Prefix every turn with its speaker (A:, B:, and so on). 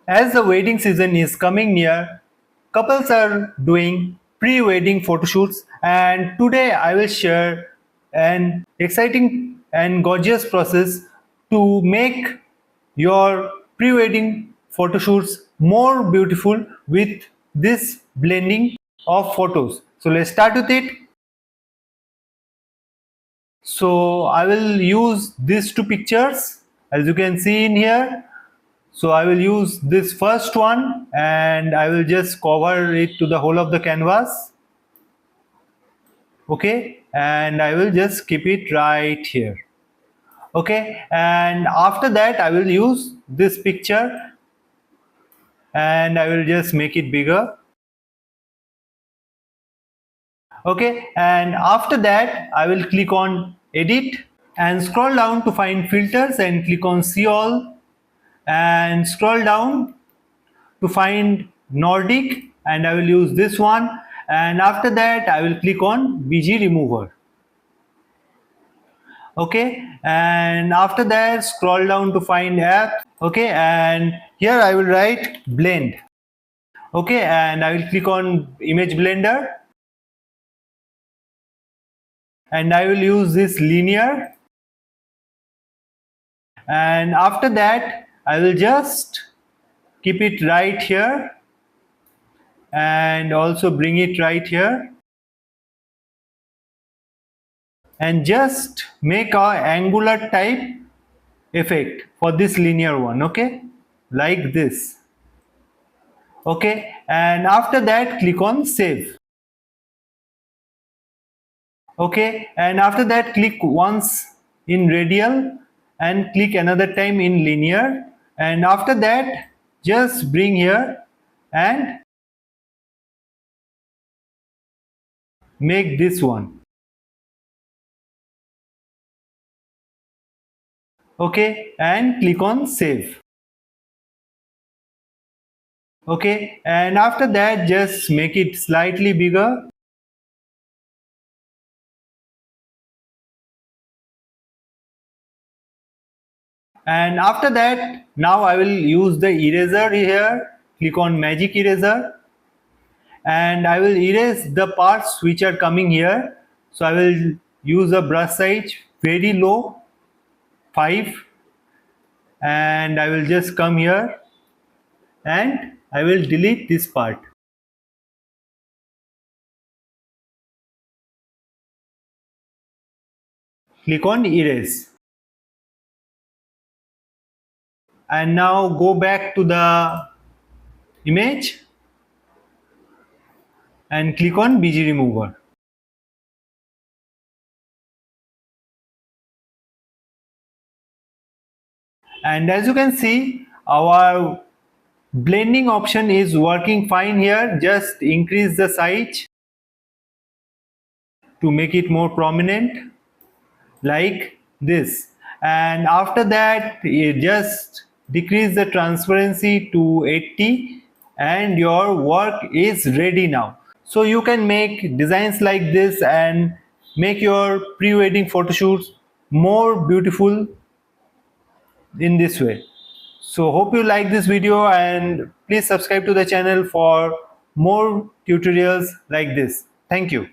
A: As the wedding season is coming near, couples are doing pre-wedding photo shoots, and today I will share an exciting and gorgeous process to make your pre-wedding photo shoots more beautiful with this blending of photos. So let's start with it. So I will use these two pictures as you can see in here. So I will use this first one and I will just cover it to the whole of the canvas. Okay, and I will just keep it right here. Okay, and after that I will use this picture and I will just make it bigger. Okay, and after that I will click on edit and scroll down to find filters and click on see all and scroll down to find Nordic and I will use this one, and after that I will click on BG remover. Okay, and after that scroll down to find app. Okay, and here I will write blend. Okay, and I will click on image blender and I will use this linear, and after that I will just keep it right here and also bring it right here and just make a angular type effect for this linear one. Okay, like this. Okay, and after that click on save. Okay, and after that click once in radial and click another time in linear, and after that just bring here and make this one. Okay, and click on save. Okay, and after that just make it slightly bigger. And after that now I will use the eraser here. Click on magic eraser and I will erase the parts which are coming here. So I will use a brush size very low, 5, and I will just come here and I will delete this part. Click on erase and now go back to the image and click on BG remover. And as you can see, our blending option is working fine here. Just increase the size to make it more prominent like this, and after that you just decrease the transparency to 80 and your work is ready now. So you can make designs like this and make your pre-wedding photo shoots more beautiful in this way. So hope you like this video and please subscribe to the channel for more tutorials like this. Thank you.